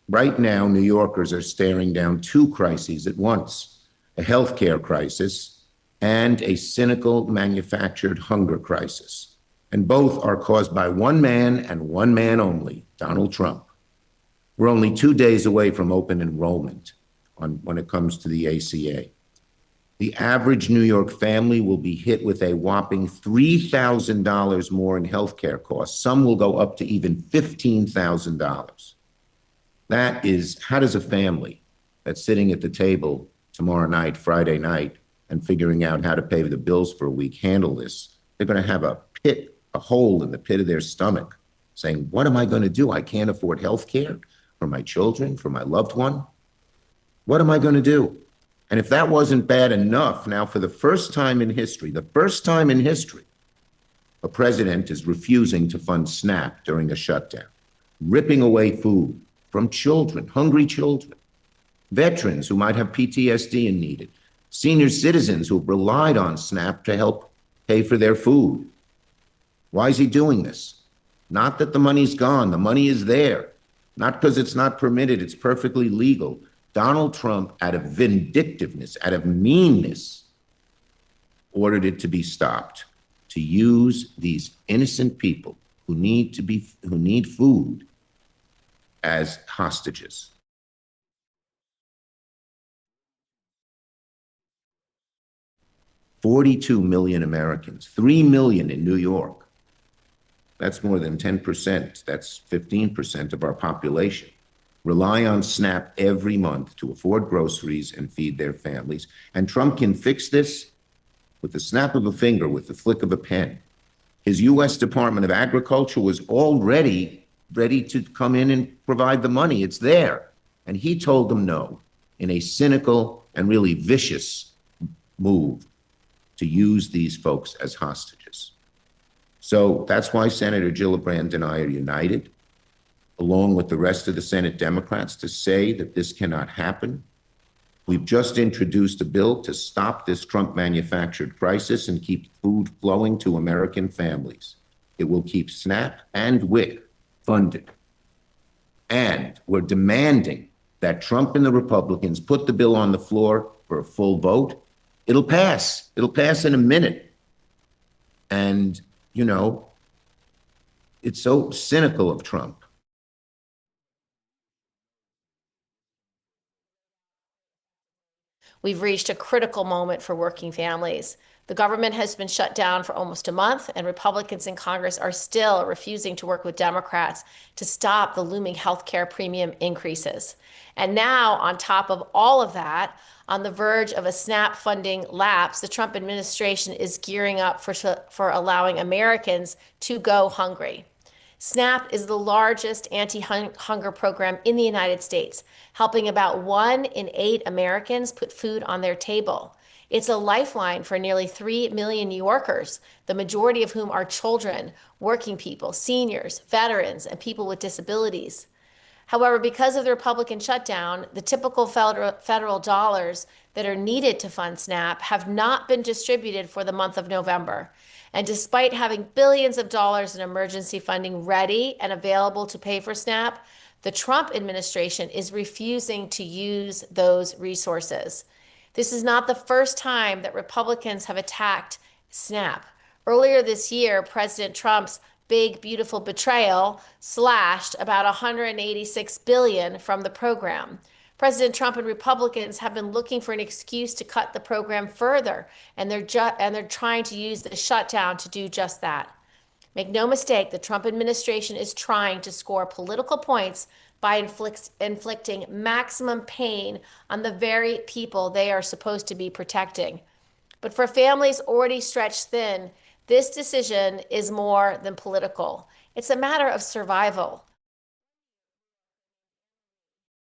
Right now, New Yorkers are staring down two crises at once: a healthcare crisis and a cynical manufactured hunger crisis. And both are caused by one man and one man only, Donald Trump. We're only 2 days away from open enrollment when it comes to the ACA. The average New York family will be hit with a whopping $3,000 more in healthcare costs. Some will go up to even $15,000. That is, how does a family that's sitting at the table tomorrow night, Friday night, and figuring out how to pay the bills for a week handle this? They're going to have a hole in the pit of their stomach saying, what am I going to do? I can't afford health care for my children, for my loved one. What am I going to do? And if that wasn't bad enough, now for the first time in history, a president is refusing to fund SNAP during a shutdown, ripping away food from children, hungry children, veterans who might have PTSD and need it, senior citizens who have relied on SNAP to help pay for their food. Why is he doing this? Not that the money's gone, the money is there. Not because it's not permitted, it's perfectly legal. Donald Trump, out of vindictiveness, out of meanness, ordered it to be stopped, to use these innocent people who need food as hostages. 42 million Americans, 3 million in New York. That's more than 10%. That's 15% of our population. Rely on SNAP every month to afford groceries and feed their families. And Trump can fix this with the snap of a finger, with the flick of a pen. His U.S. Department of Agriculture was already ready to come in and provide the money. It's there. And he told them no in a cynical and really vicious move to use these folks as hostages. So that's why Senator Gillibrand and I are united, along with the rest of the Senate Democrats, to say that this cannot happen. We've just introduced a bill to stop this Trump-manufactured crisis and keep food flowing to American families. It will keep SNAP and WIC funded. And we're demanding that Trump and the Republicans put the bill on the floor for a full vote. It'll pass. It'll pass in a minute. And, you know, it's so cynical of Trump. We've reached a critical moment for working families. The government has been shut down for almost a month, and Republicans in Congress are still refusing to work with Democrats to stop the looming healthcare premium increases. And now, on top of all of that, on the verge of a SNAP funding lapse, the Trump administration is gearing up for allowing Americans to go hungry. SNAP is the largest anti-hunger program in the United States, helping about 1 in 8 Americans put food on their table. It's a lifeline for nearly 3 million New Yorkers, the majority of whom are children, working people, seniors, veterans, and people with disabilities. However, because of the Republican shutdown, the typical federal dollars that are needed to fund SNAP have not been distributed for the month of November. And despite having billions of dollars in emergency funding ready and available to pay for SNAP, the Trump administration is refusing to use those resources. This is not the first time that Republicans have attacked SNAP. Earlier this year, President Trump's big, beautiful betrayal slashed about $186 billion from the program. President Trump and Republicans have been looking for an excuse to cut the program further, and they're trying to use the shutdown to do just that. Make no mistake, the Trump administration is trying to score political points by inflicting maximum pain on the very people they are supposed to be protecting. But for families already stretched thin, this decision is more than political. It's a matter of survival.